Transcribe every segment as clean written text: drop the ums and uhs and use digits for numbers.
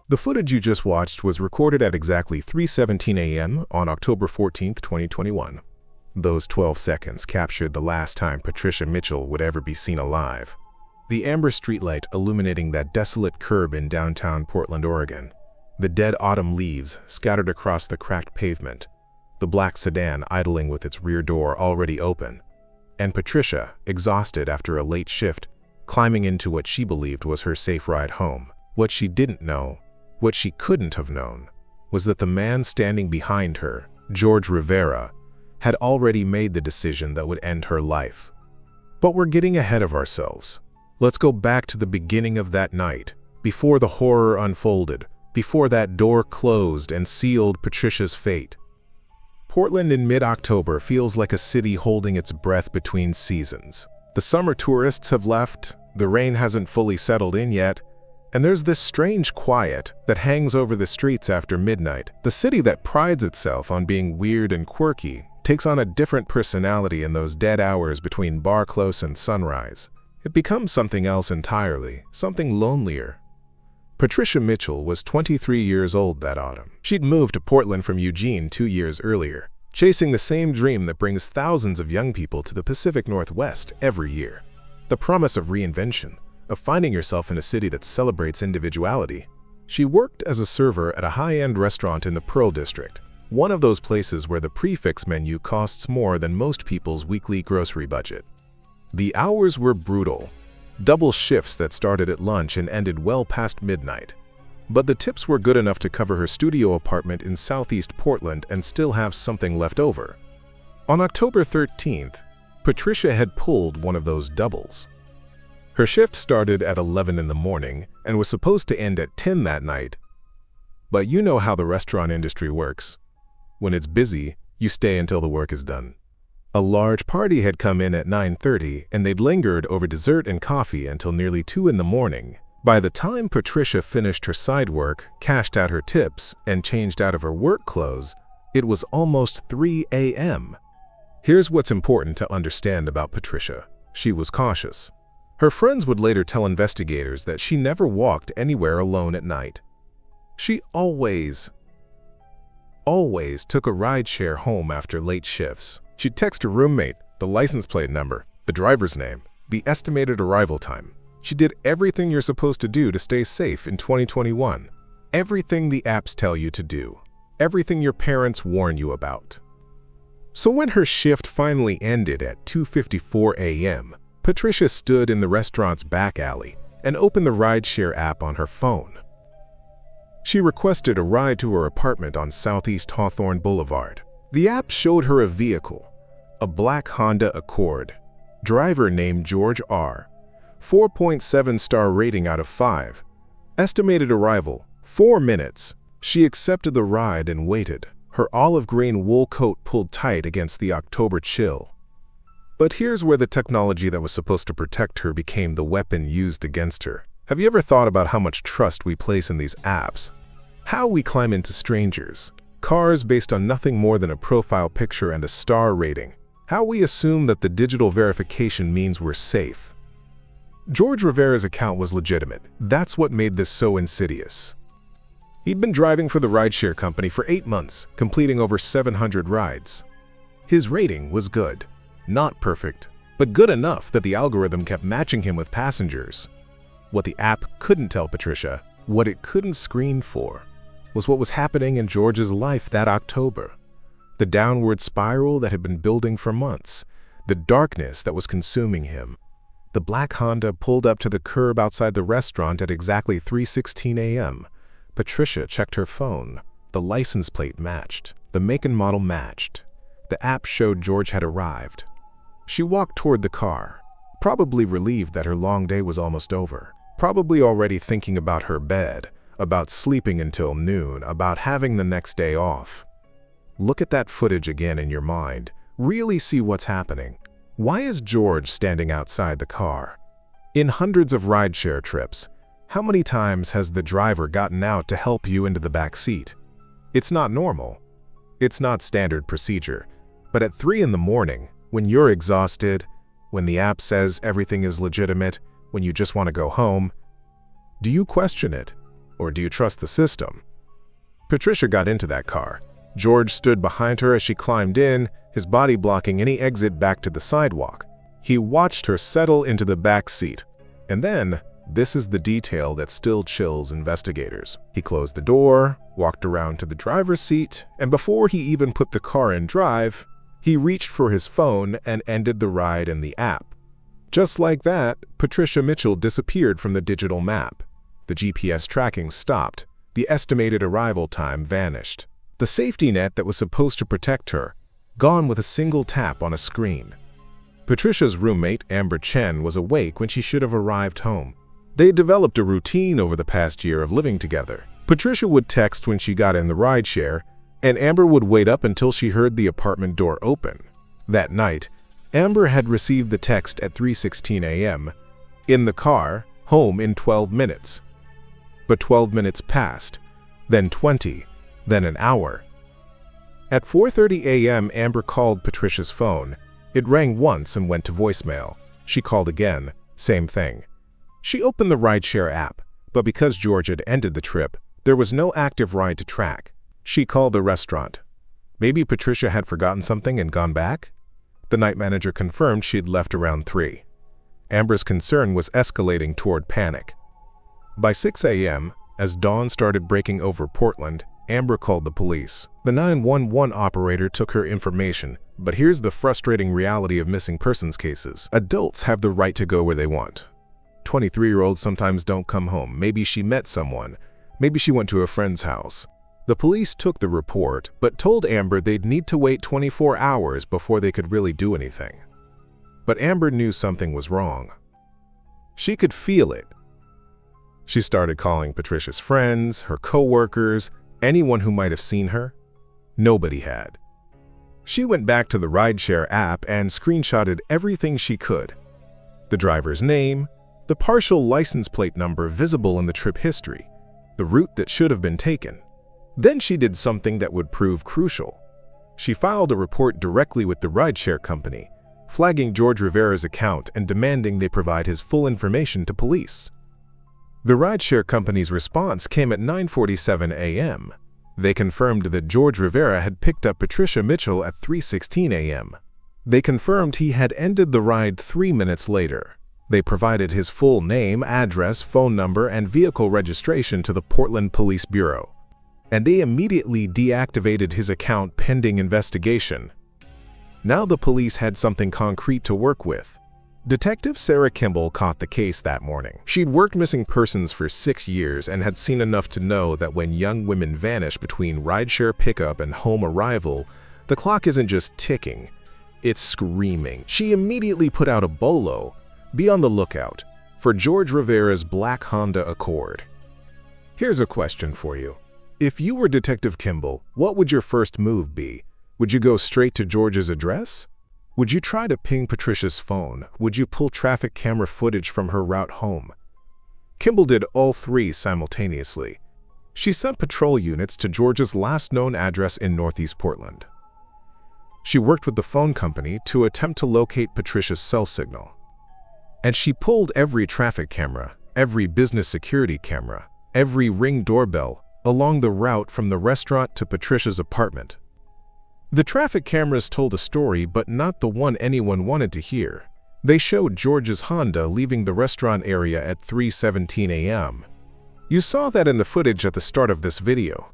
The footage you just watched was recorded at exactly 3:17 a.m. on October 14, 2021. Those 12 seconds captured the last time Patricia Mitchell would ever be seen alive. The amber streetlight illuminating that desolate curb in downtown Portland, Oregon. The dead autumn leaves scattered across the cracked pavement. The black sedan idling with its rear door already open. And Patricia, exhausted after a late shift, climbing into what she believed was her safe ride home. What she didn't know, what she couldn't have known, was that the man standing behind her, George Rivera, had already made the decision that would end her life. But we're getting ahead of ourselves. Let's go back to the beginning of that night, before the horror unfolded, before that door closed and sealed Patricia's fate. Portland in mid-October feels like a city holding its breath between seasons. The summer tourists have left, the rain hasn't fully settled in yet, and there's this strange quiet that hangs over the streets after midnight. The city that prides itself on being weird and quirky takes on a different personality in those dead hours between bar close and sunrise. It becomes something else entirely, something lonelier. Patricia Mitchell was 23 years old that autumn. She'd moved to Portland from Eugene 2 years earlier, chasing the same dream that brings thousands of young people to the Pacific Northwest every year. The promise of reinvention, of finding yourself in a city that celebrates individuality. She worked as a server at a high-end restaurant in the Pearl District, one of those places where the prix-fixe menu costs more than most people's weekly grocery budget. The hours were brutal, double shifts that started at lunch and ended well past midnight. But the tips were good enough to cover her studio apartment in southeast Portland and still have something left over. On October 13th, Patricia had pulled one of those doubles. Her shift started at 11 in the morning and was supposed to end at 10 that night. But you know how the restaurant industry works. When it's busy, you stay until the work is done. A large party had come in at 9:30 and they'd lingered over dessert and coffee until nearly 2 in the morning. By the time Patricia finished her side work, cashed out her tips, and changed out of her work clothes, it was almost 3 a.m. Here's what's important to understand about Patricia. She was cautious. Her friends would later tell investigators that she never walked anywhere alone at night. She always took a rideshare home after late shifts. She'd text her roommate, the license plate number, the driver's name, the estimated arrival time. She did everything you're supposed to do to stay safe in 2021. Everything the apps tell you to do. Everything your parents warn you about. So when her shift finally ended at 2:54 a.m., Patricia stood in the restaurant's back alley and opened the rideshare app on her phone. She requested a ride to her apartment on Southeast Hawthorne Boulevard. The app showed her a vehicle, a black Honda Accord, driver named George R., 4.7-star rating out of 5, estimated arrival, 4 minutes. She accepted the ride and waited, her olive green wool coat pulled tight against the October chill. But here's where the technology that was supposed to protect her became the weapon used against her. Have you ever thought about how much trust we place in these apps? How we climb into strangers, cars based on nothing more than a profile picture and a star rating. How we assume that the digital verification means we're safe. George Rivera's account was legitimate. That's what made this so insidious. He'd been driving for the rideshare company for 8 months, completing over 700 rides. His rating was good. Not perfect, but good enough that the algorithm kept matching him with passengers. What the app couldn't tell Patricia, what it couldn't screen for, was what was happening in George's life that October. The downward spiral that had been building for months, the darkness that was consuming him. The black Honda pulled up to the curb outside the restaurant at exactly 3:16 a.m. Patricia checked her phone. The license plate matched. The make and model matched. The app showed George had arrived. She walked toward the car, probably relieved that her long day was almost over, probably already thinking about her bed, about sleeping until noon, about having the next day off. Look at that footage again in your mind. Really see what's happening. Why is George standing outside the car? In hundreds of rideshare trips, how many times has the driver gotten out to help you into the back seat? It's not normal. It's not standard procedure. But at 3 in the morning, when you're exhausted, when the app says everything is legitimate, when you just want to go home, do you question it? or do you trust the system? Patricia got into that car. George stood behind her as she climbed in, his body blocking any exit back to the sidewalk. He watched her settle into the back seat. And then, this is the detail that still chills investigators. He closed the door, walked around to the driver's seat, and before he even put the car in drive, he reached for his phone and ended the ride in the app. Just like that, Patricia Mitchell disappeared from the digital map. The GPS tracking stopped. The estimated arrival time vanished. The safety net that was supposed to protect her, gone with a single tap on a screen. Patricia's roommate, Amber Chen, was awake when she should have arrived home. They had developed a routine over the past year of living together. Patricia would text when she got in the rideshare, and Amber would wait up until she heard the apartment door open. That night, Amber had received the text at 3:16 a.m. In the car, home in 12 minutes. But 12 minutes passed, then 20, then an hour. At 4:30 a.m., Amber called Patricia's phone. It rang once and went to voicemail. She called again, same thing. She opened the rideshare app, but because George had ended the trip, there was no active ride to track. She called the restaurant. Maybe Patricia had forgotten something and gone back? The night manager confirmed she'd left around 3. Amber's concern was escalating toward panic. By 6 a.m., as dawn started breaking over Portland, Amber called the police. The 911 operator took her information, but here's the frustrating reality of missing persons cases. Adults have the right to go where they want. 23-year-olds sometimes don't come home. Maybe she met someone. Maybe she went to a friend's house. The police took the report, but told Amber they'd need to wait 24 hours before they could really do anything. But Amber knew something was wrong. She could feel it. She started calling Patricia's friends, her co-workers, anyone who might have seen her. Nobody had. She went back to the rideshare app and screenshotted everything she could. The driver's name, the partial license plate number visible in the trip history, the route that should have been taken. Then she did something that would prove crucial. She filed a report directly with the rideshare company, flagging George Rivera's account and demanding they provide his full information to police. The rideshare company's response came at 9:47 a.m. They confirmed that George Rivera had picked up Patricia Mitchell at 3:16 a.m. They confirmed he had ended the ride 3 minutes later. They provided his full name, address, phone number, and vehicle registration to the Portland Police Bureau. And they immediately deactivated his account pending investigation. Now the police had something concrete to work with. Detective Sarah Kimball caught the case that morning. She'd worked missing persons for 6 years and had seen enough to know that when young women vanish between rideshare pickup and home arrival, the clock isn't just ticking, it's screaming. She immediately put out a bolo, "Be on the lookout," for George Rivera's black Honda Accord. Here's a question for you. If you were Detective Kimball, what would your first move be? Would you go straight to George's address? Would you try to ping Patricia's phone? Would you pull traffic camera footage from her route home? Kimball did all three simultaneously. She sent patrol units to George's last known address in Northeast Portland. She worked with the phone company to attempt to locate Patricia's cell signal. And she pulled every traffic camera, every business security camera, every Ring doorbell along the route from the restaurant to Patricia's apartment. The traffic cameras told a story, but not the one anyone wanted to hear. They showed George's Honda leaving the restaurant area at 3:17 a.m. You saw that in the footage at the start of this video.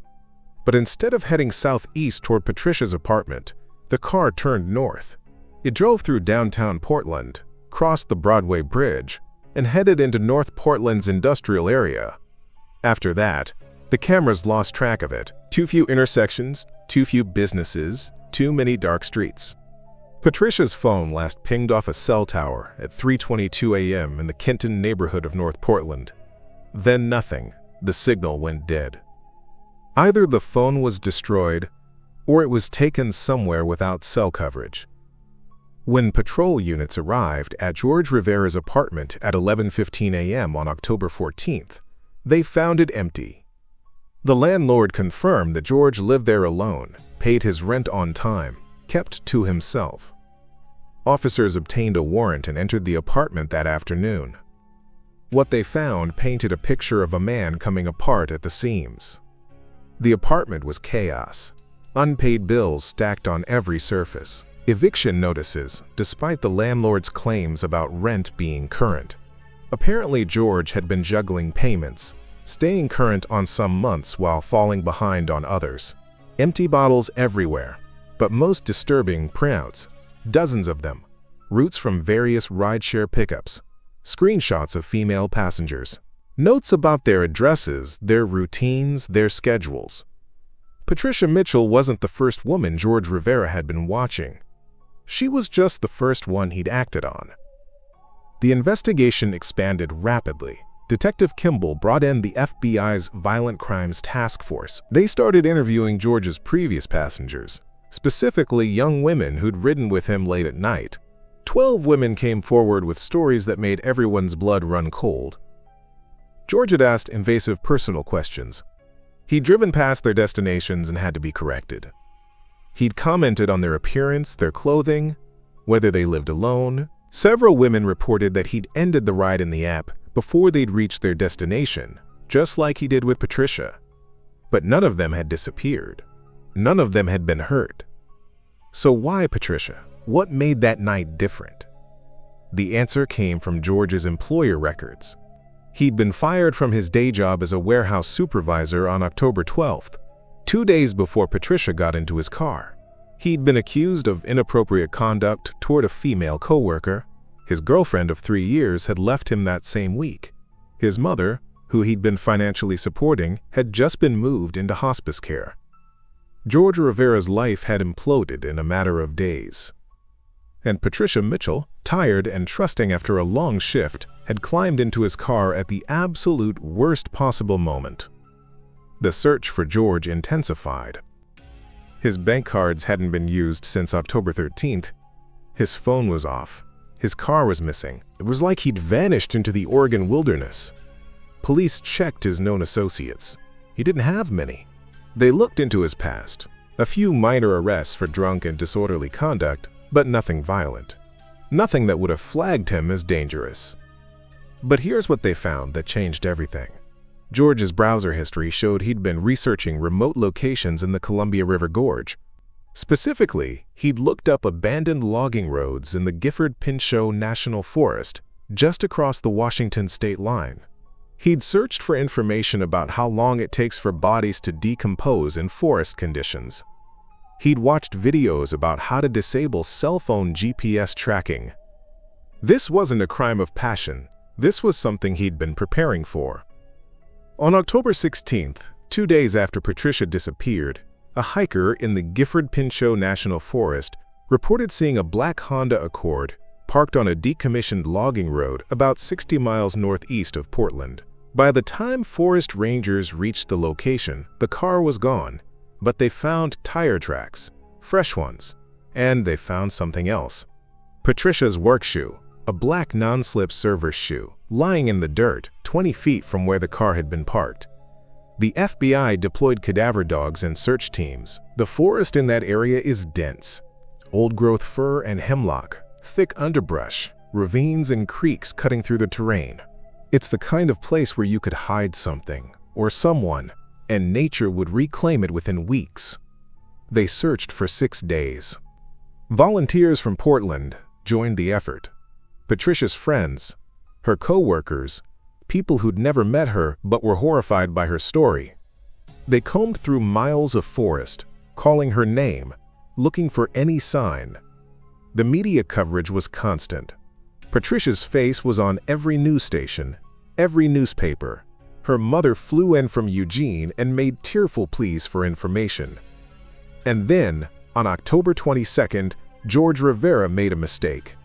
But instead of heading southeast toward Patricia's apartment, the car turned north. It drove through downtown Portland, crossed the Broadway Bridge, and headed into North Portland's industrial area. After that, the cameras lost track of it. Too few intersections, too few businesses, too many dark streets. Patricia's phone last pinged off a cell tower at 3:22 a.m. in the Kenton neighborhood of North Portland. Then nothing. The signal went dead. Either the phone was destroyed, or it was taken somewhere without cell coverage. When patrol units arrived at George Rivera's apartment at 11:15 a.m. on October 14th, they found it empty. The landlord confirmed that George lived there alone, paid his rent on time, kept to himself. Officers obtained a warrant and entered the apartment that afternoon. What they found painted a picture of a man coming apart at the seams. The apartment was chaos. Unpaid bills stacked on every surface. Eviction notices, despite the landlord's claims about rent being current. Apparently, George had been juggling payments, staying current on some months while falling behind on others. Empty bottles everywhere, but most disturbing, printouts, dozens of them, routes from various rideshare pickups, screenshots of female passengers, notes about their addresses, their routines, their schedules. Patricia Mitchell wasn't the first woman George Rivera had been watching. She was just the first one he'd acted on. The investigation expanded rapidly. Detective Kimball brought in the FBI's Violent Crimes Task Force. They started interviewing George's previous passengers, specifically young women who'd ridden with him late at night. 12 women came forward with stories that made everyone's blood run cold. George had asked invasive personal questions. He'd driven past their destinations and had to be corrected. He'd commented on their appearance, their clothing, whether they lived alone. Several women reported that he'd ended the ride in the app before they'd reached their destination, just like he did with Patricia. But none of them had disappeared. None of them had been hurt. So why Patricia? What made that night different? The answer came from George's employer records. He'd been fired from his day job as a warehouse supervisor on October 12th, 2 days before Patricia got into his car. He'd been accused of inappropriate conduct toward a female coworker. His girlfriend of 3 years had left him that same week. His mother, who he'd been financially supporting, had just been moved into hospice care. George Rivera's life had imploded in a matter of days. And Patricia Mitchell, tired and trusting after a long shift, had climbed into his car at the absolute worst possible moment. The search for George intensified. His bank cards hadn't been used since October 13th. His phone was off. His car was missing. It was like he'd vanished into the Oregon wilderness. Police checked his known associates. He didn't have many. They looked into his past. A few minor arrests for drunk and disorderly conduct, but nothing violent. Nothing that would have flagged him as dangerous. But here's what they found that changed everything. George's browser history showed he'd been researching remote locations in the Columbia River Gorge. Specifically, he'd looked up abandoned logging roads in the Gifford-Pinchot National Forest, just across the Washington state line. He'd searched for information about how long it takes for bodies to decompose in forest conditions. He'd watched videos about how to disable cell phone GPS tracking. This wasn't a crime of passion. This was something he'd been preparing for. On October 16th, 2 days after Patricia disappeared, a hiker in the Gifford-Pinchot National Forest reported seeing a black Honda Accord parked on a decommissioned logging road about 60 miles northeast of Portland. By the time forest rangers reached the location, the car was gone, but they found tire tracks, fresh ones, and they found something else. Patricia's work shoe, a black non-slip server shoe, lying in the dirt 20 feet from where the car had been parked. The FBI deployed cadaver dogs and search teams. The forest in that area is dense. Old-growth fir and hemlock, thick underbrush, ravines and creeks cutting through the terrain. It's the kind of place where you could hide something, or someone, and nature would reclaim it within weeks. They searched for 6 days. Volunteers from Portland joined the effort. Patricia's friends, her co-workers, people who'd never met her but were horrified by her story. They combed through miles of forest, calling her name, looking for any sign. The media coverage was constant. Patricia's face was on every news station, every newspaper. Her mother flew in from Eugene and made tearful pleas for information. And then, on October 22nd, George Rivera made a mistake.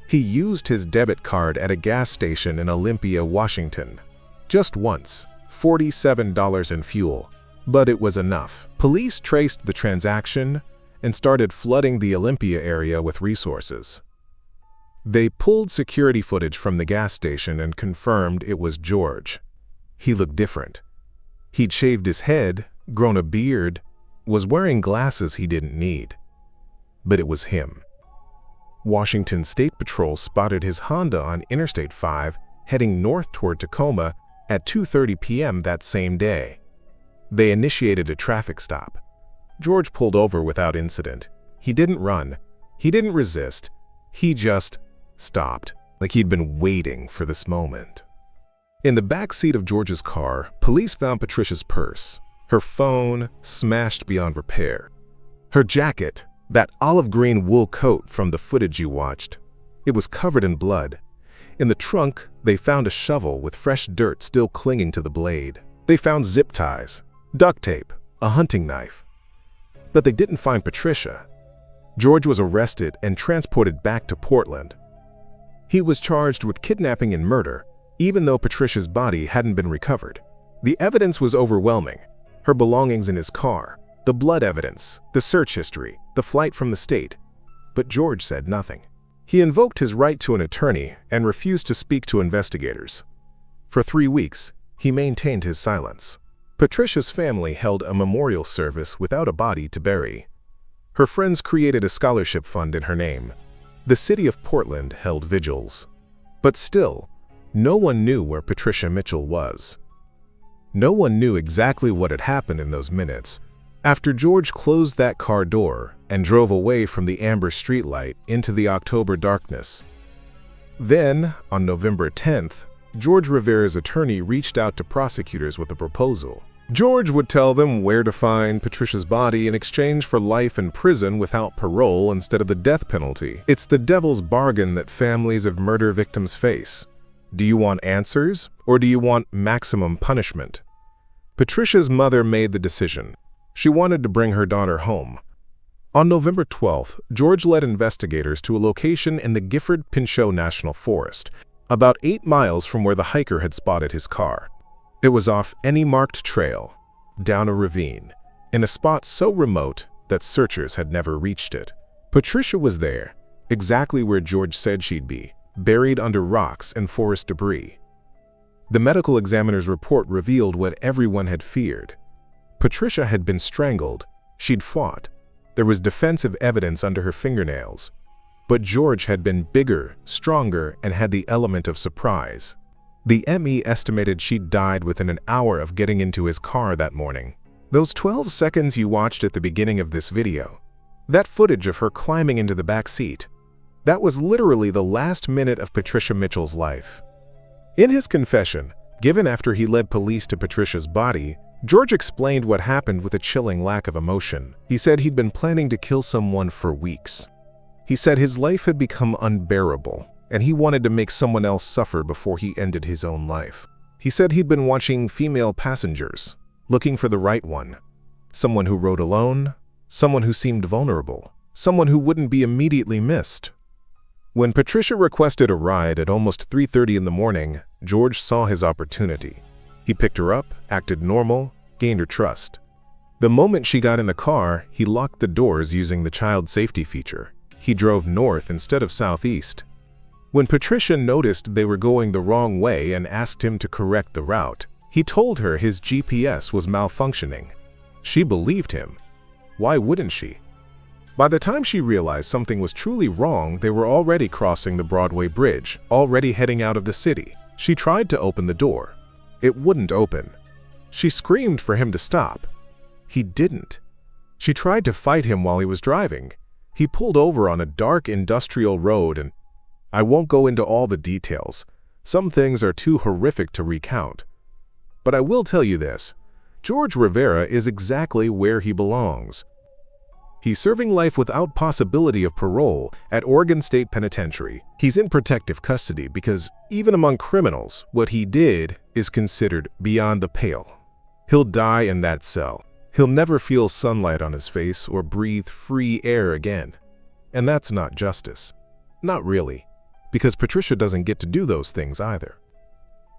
He used his debit card at a gas station in Olympia, Washington. Just once, $47 in fuel. But it was enough. Police traced the transaction and started flooding the Olympia area with resources. They pulled security footage from the gas station and confirmed it was George. He looked different. He'd shaved his head, grown a beard, was wearing glasses he didn't need. But it was him. Washington State Patrol spotted his Honda on Interstate 5, heading north toward Tacoma at 2:30 p.m. that same day. They initiated a traffic stop. George pulled over without incident. He didn't run. He didn't resist. He just stopped, like he'd been waiting for this moment. In the back seat of George's car, police found Patricia's purse, her phone smashed beyond repair, her jacket, that olive green wool coat from the footage you watched. It was covered in blood. In the trunk, they found a shovel with fresh dirt still clinging to the blade. They found zip ties, duct tape, a hunting knife. But they didn't find Patricia. George was arrested and transported back to Portland. He was charged with kidnapping and murder, even though Patricia's body hadn't been recovered. The evidence was overwhelming. Her belongings in his car, the blood evidence, the search history, the flight from the state. But George said nothing. He invoked his right to an attorney and refused to speak to investigators. For 3 weeks, he maintained his silence. Patricia's family held a memorial service without a body to bury. Her friends created a scholarship fund in her name. The city of Portland held vigils. But still, no one knew where Patricia Mitchell was. No one knew exactly what had happened in those minutes after George closed that car door and drove away from the amber streetlight into the October darkness. Then, on November 10th, George Rivera's attorney reached out to prosecutors with a proposal. George would tell them where to find Patricia's body in exchange for life in prison without parole instead of the death penalty. It's the devil's bargain that families of murder victims face. Do you want answers, or do you want maximum punishment? Patricia's mother made the decision. She wanted to bring her daughter home. On November 12th, George led investigators to a location in the Gifford-Pinchot National Forest, about 8 miles from where the hiker had spotted his car. It was off any marked trail, down a ravine, in a spot so remote that searchers had never reached it. Patricia was there, exactly where George said she'd be, buried under rocks and forest debris. The medical examiner's report revealed what everyone had feared. Patricia had been strangled. She'd fought. There was defensive evidence under her fingernails. But George had been bigger, stronger, and had the element of surprise. The ME estimated she'd died within an hour of getting into his car that morning. Those 12 seconds you watched at the beginning of this video, that footage of her climbing into the back seat, that was literally the last minute of Patricia Mitchell's life. In his confession, given after he led police to Patricia's body, George explained what happened with a chilling lack of emotion. He said he'd been planning to kill someone for weeks. He said his life had become unbearable, and he wanted to make someone else suffer before he ended his own life. He said he'd been watching female passengers, looking for the right one. Someone who rode alone, someone who seemed vulnerable, someone who wouldn't be immediately missed. When Patricia requested a ride at almost 3:30 in the morning, George saw his opportunity. He picked her up, acted normal, gained her trust. The moment she got in the car, he locked the doors using the child safety feature. He drove north instead of southeast. When Patricia noticed they were going the wrong way and asked him to correct the route, he told her his GPS was malfunctioning. She believed him. Why wouldn't she? By the time she realized something was truly wrong, they were already crossing the Broadway Bridge, already heading out of the city. She tried to open the door. It wouldn't open. She screamed for him to stop. He didn't. She tried to fight him while he was driving. He pulled over on a dark industrial road and I won't go into all the details. Some things are too horrific to recount. But I will tell you this. George Rivera is exactly where he belongs. He's serving life without possibility of parole at Oregon State Penitentiary. He's in protective custody because even among criminals, what he did is considered beyond the pale. He'll die in that cell. He'll never feel sunlight on his face or breathe free air again. And that's not justice. Not really. Because Patricia doesn't get to do those things either.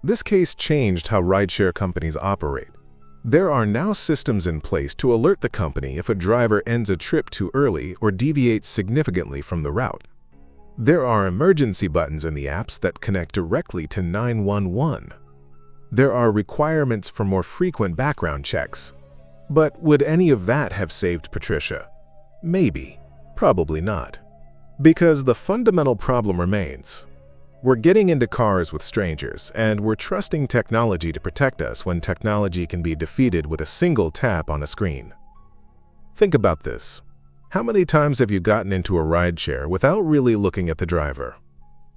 This case changed how rideshare companies operate. There are now systems in place to alert the company if a driver ends a trip too early or deviates significantly from the route. There are emergency buttons in the apps that connect directly to 911. There are requirements for more frequent background checks. But would any of that have saved Patricia? Maybe. Probably not. Because the fundamental problem remains. We're getting into cars with strangers, and we're trusting technology to protect us when technology can be defeated with a single tap on a screen. Think about this. How many times have you gotten into a rideshare without really looking at the driver?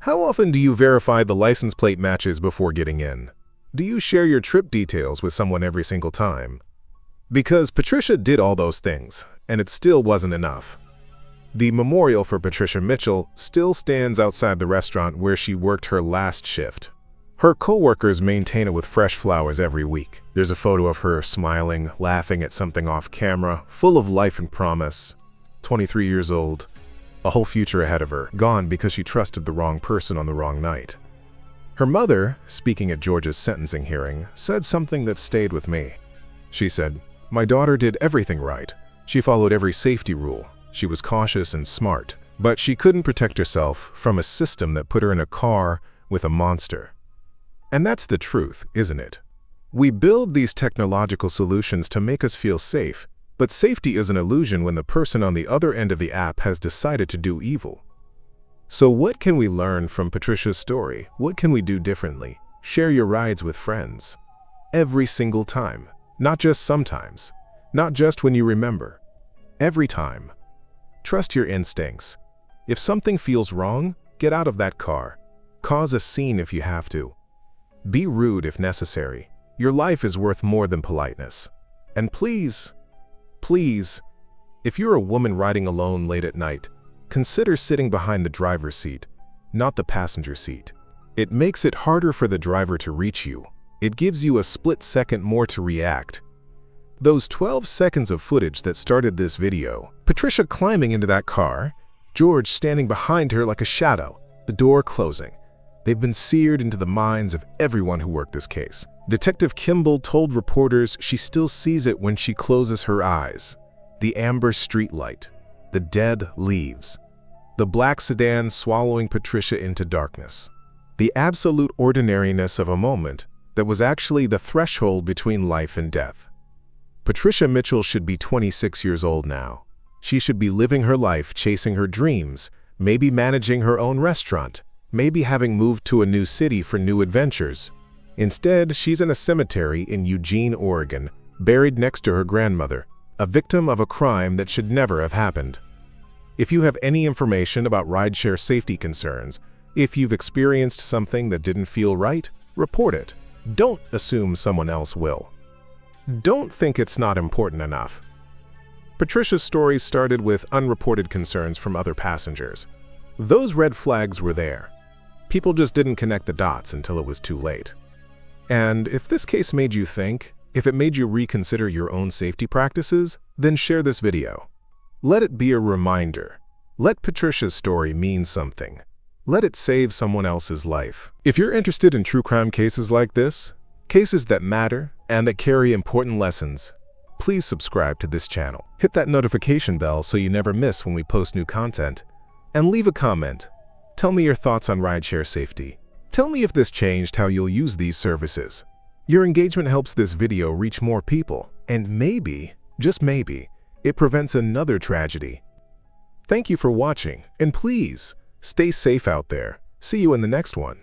How often do you verify the license plate matches before getting in? Do you share your trip details with someone every single time? Because Patricia did all those things, and it still wasn't enough. The memorial for Patricia Mitchell still stands outside the restaurant where she worked her last shift. Her co-workers maintain it with fresh flowers every week. There's a photo of her smiling, laughing at something off camera, full of life and promise. 23 years old, a whole future ahead of her, gone because she trusted the wrong person on the wrong night. Her mother, speaking at George's sentencing hearing, said something that stayed with me. She said, "My daughter did everything right. She followed every safety rule. She was cautious and smart, but she couldn't protect herself from a system that put her in a car with a monster." And that's the truth, isn't it? We build these technological solutions to make us feel safe, but safety is an illusion when the person on the other end of the app has decided to do evil. So what can we learn from Patricia's story? What can we do differently? Share your rides with friends. Every single time. Not just sometimes. Not just when you remember. Every time. Trust your instincts. If something feels wrong, get out of that car. Cause a scene if you have to. Be rude if necessary. Your life is worth more than politeness. And please, if you're a woman riding alone late at night, consider sitting behind the driver's seat, not the passenger seat. It makes it harder for the driver to reach you. It gives you a split second more to react. Those 12 seconds of footage that started this video, Patricia climbing into that car, George standing behind her like a shadow, the door closing. They've been seared into the minds of everyone who worked this case. Detective Kimball told reporters she still sees it when she closes her eyes. The amber streetlight, the dead leaves, the black sedan swallowing Patricia into darkness. The absolute ordinariness of a moment that was actually the threshold between life and death. Patricia Mitchell should be 26 years old now. She should be living her life, chasing her dreams, maybe managing her own restaurant, maybe having moved to a new city for new adventures. Instead, she's in a cemetery in Eugene, Oregon, buried next to her grandmother, a victim of a crime that should never have happened. If you have any information about rideshare safety concerns, if you've experienced something that didn't feel right, report it. Don't assume someone else will. Don't think it's not important enough. Patricia's story started with unreported concerns from other passengers. Those red flags were there. People just didn't connect the dots until it was too late. And if this case made you think, if it made you reconsider your own safety practices, then share this video. Let it be a reminder. Let Patricia's story mean something. Let it save someone else's life. If you're interested in true crime cases like this, cases that matter and that carry important lessons, please subscribe to this channel. Hit that notification bell so you never miss when we post new content. And leave a comment. Tell me your thoughts on rideshare safety. Tell me if this changed how you'll use these services. Your engagement helps this video reach more people, and maybe, just maybe, it prevents another tragedy. Thank you for watching, and please, stay safe out there. See you in the next one.